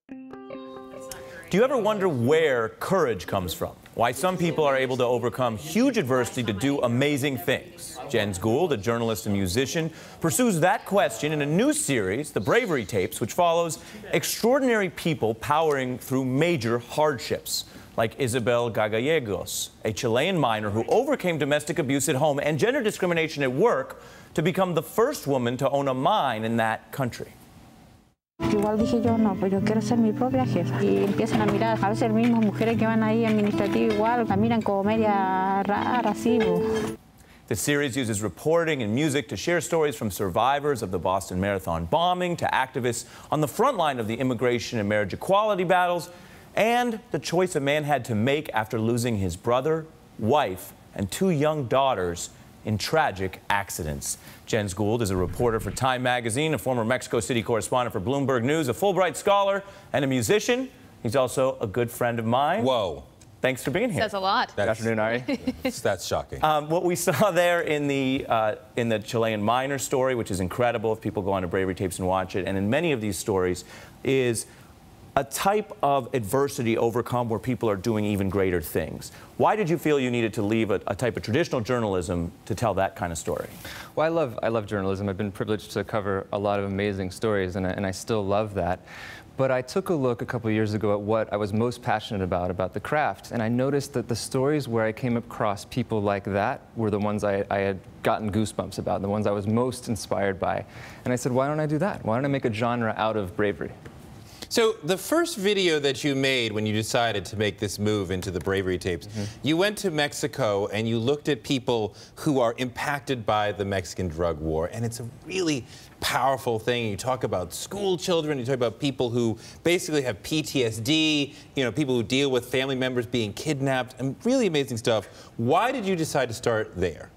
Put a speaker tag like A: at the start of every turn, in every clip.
A: Do you ever wonder where courage comes from? Why some people are able to overcome huge adversity to do amazing things? Jen Gould, a journalist and musician, pursues that question in a new series, The Bravery Tapes, which follows extraordinary people powering through major hardships, like Isabel Gallegos, a Chilean miner who overcame domestic abuse at home and gender discrimination at work to become the first woman to own a mine in that country.
B: Igual dije yo, no, pues yo quiero ser mi propia jefa. Y empiezan a mirar, a veces mismas mujeres que van ahí administrativas igual, la miran como media rara, así.
A: The series uses reporting and music to share stories from survivors of the Boston Marathon bombing to activists on the front line of the immigration and marriage equality battles, and the choice a man had to make after losing his brother, wife, and 2 young daughters in tragic accidents. Jen Gould is a reporter for Time magazine, a former Mexico City correspondent for Bloomberg News, a Fulbright scholar, and a musician. He's also a good friend of mine.
C: Whoa.
A: Thanks for being here.
D: Says a lot.
A: Good afternoon, Ari.
C: That's shocking.
A: What we saw there in the Chilean miner story, which is incredible if people go on to Bravery Tapes and watch it, and in many of these stories, is a type of adversity overcome where people are doing even greater things. Why did you feel you needed to leave a type of traditional journalism to tell that kind of story?
E: Well, I love journalism. I've been privileged to cover a lot of amazing stories, and I still love that. But I took a look a couple of years ago at what I was most passionate about the craft, and I noticed that the stories where I came across people like that were the ones I had gotten goosebumps about, the ones I was most inspired by. And I said, why don't I do that? Why don't I make a genre out of bravery?
C: So the first video that you made when you decided to make this move into the Bravery Tapes, you went to Mexico and you looked at people who are impacted by the Mexican drug war, and it's a really powerful thing. You talk about school children, you talk about people who basically have PTSD, you know, people who deal with family members being kidnapped, and really amazing stuff. Why did you decide to start there?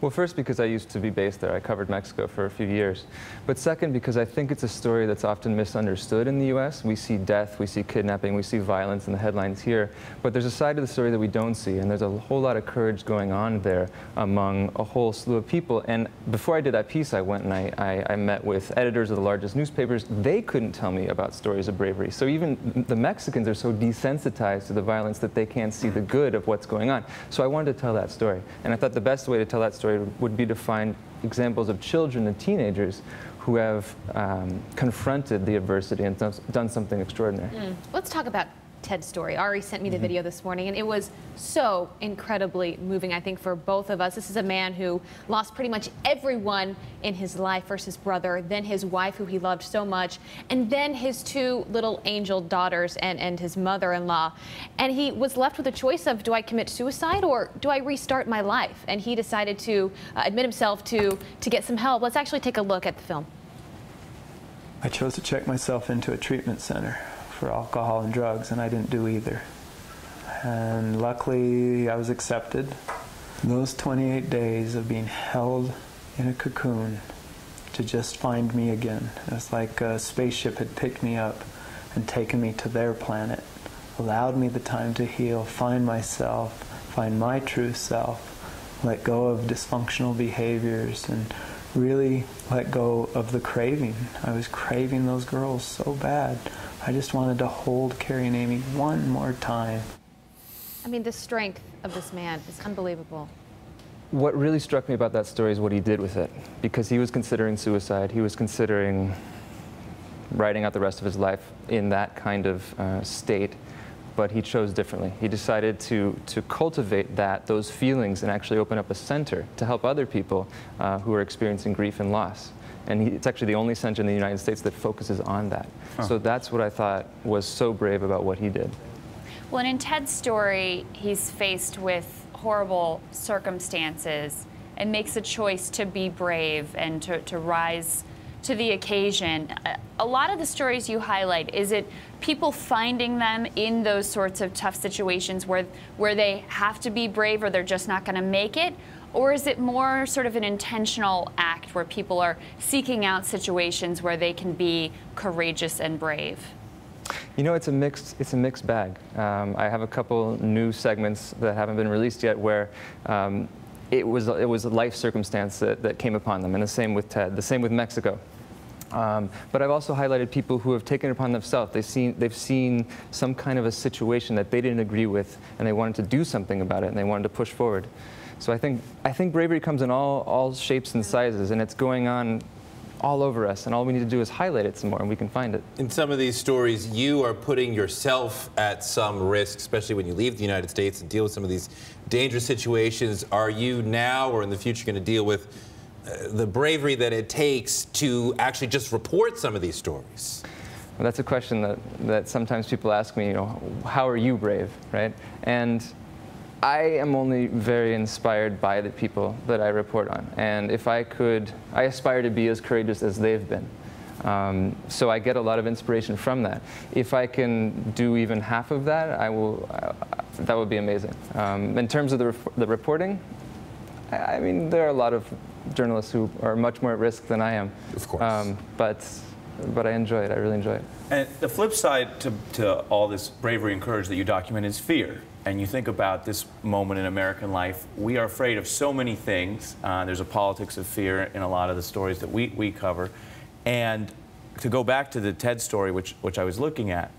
E: Well, first, because I used to be based there. I covered Mexico for a few years. But second, because I think it's a story that's often misunderstood in the U.S. We see death, we see kidnapping, we see violence in the headlines here. But there's a side of the story that we don't see, and there's a whole lot of courage going on there among a whole slew of people. And before I did that piece, I went and I met with editors of the largest newspapers. They couldn't tell me about stories of bravery. So even the Mexicans are so desensitized to the violence that they can't see the good of what's going on. So I wanted to tell that story. And I thought the best way to tell that story would be to find examples of children and teenagers who have confronted the adversity and done something extraordinary.
D: Let's talk about Ted's story. Ari sent me the video this morning, and it was so incredibly moving, I think, for both of us. This is a man who lost pretty much everyone in his life. First his brother, then his wife, who he loved so much, and then his 2 little angel daughters and his mother-in-law. And he was left with a choice of, do I commit suicide or do I restart my life? And he decided to admit himself to get some help. Let's actually take a look at the film.
F: I chose to check myself into a treatment center for alcohol and drugs, and I didn't do either. And luckily, I was accepted. Those 28 days of being held in a cocoon to just find me again. It was like a spaceship had picked me up and taken me to their planet, allowed me the time to heal, find myself, find my true self, let go of dysfunctional behaviors, and really let go of the craving. I was craving those girls so bad. I just wanted to hold Carrie and Amy one more time.
D: I mean, the strength of this man is unbelievable.
E: What really struck me about that story is what he did with it, because he was considering suicide. He was considering writing out the rest of his life in that kind of state, but he chose differently. He decided to cultivate those feelings and actually open up a center to help other people who are experiencing grief and loss. And it's actually the only center in the United States that focuses on that. So that's what I thought was so brave about what he did.
G: Well, and in Ted's story, he's faced with horrible circumstances and makes a choice to be brave and to rise to the occasion. A lot of the stories you highlight, is it people finding them in those sorts of tough situations where they have to be brave or they're just not going to make it? Or is it more sort of an intentional act where people are seeking out situations where they can be courageous and brave?
E: You know, it's a mixed bag. I have a couple new segments that haven't been released yet where it was a life circumstance that came upon them, and the same with Ted, the same with Mexico. But I've also highlighted people who have taken it upon themselves. They've seen some kind of a situation that they didn't agree with, and they wanted to do something about it, and they wanted to push forward. So I think bravery comes in all shapes and sizes, and it's going on all over us, and all we need to do is highlight it some more, and we can find it.
C: In some of these stories, you are putting yourself at some risk, especially when you leave the United States and deal with some of these dangerous situations. Are you now or in the future going to deal with the bravery that it takes to actually just report some of these stories?
E: Well, that's a question that sometimes people ask me, you know, how are you brave, right? And I am only very inspired by the people that I report on. And if I could, I aspire to be as courageous as they've been. So I get a lot of inspiration from that. If I can do even half of that, that would be amazing. In terms of the reporting, I mean, there are a lot of journalists who are much more at risk than I am.
C: Of course.
E: But I enjoy it. I really enjoy it.
A: And the flip side to all this bravery and courage that you document is fear. And you think about this moment in American life, we are afraid of so many things. There's a politics of fear in a lot of the stories that we cover. And to go back to the TED story, which I was looking at,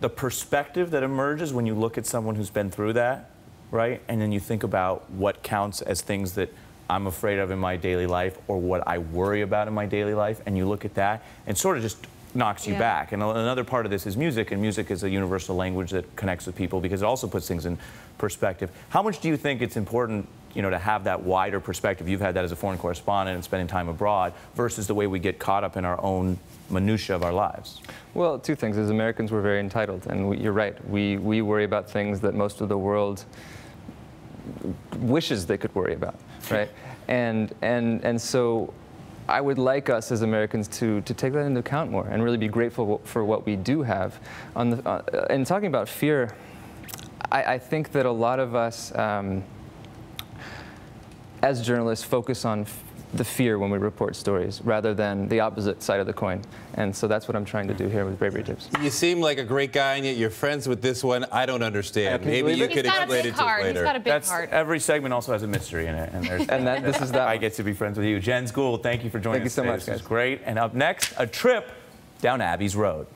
A: the perspective that emerges when you look at someone who's been through that, right? And then you think about what counts as things that I'm afraid of in my daily life or what I worry about in my daily life, and you look at that and sort of just knocks you back. And another part of this is music, and music is a universal language that connects with people because it also puts things in perspective. How much do you think it's important, you know, to have that wider perspective? You've had that as a foreign correspondent and spending time abroad versus the way we get caught up in our own minutia of our lives.
E: Well, two things. As Americans, we're very entitled, and you're right. We worry about things that most of the world wishes they could worry about, right? And so I would like us as Americans to take that into account more and really be grateful for what we do have. And talking about fear, I think that a lot of us, as journalists, focus on the fear when we report stories rather than the opposite side of the coin. And so that's what I'm trying to do here with Bravery Tips.
C: You seem like a great guy, and yet you're friends with this one. I don't understand. Maybe you could explain it to us later.
D: He's got a big heart.
A: Every segment also has a mystery in it. And
E: this is that.
A: I get to be friends with you. Jen Gould, thank you for joining us today.
E: Thank you so much, guys.
A: This was great. And up next, a trip down Abbey's Road.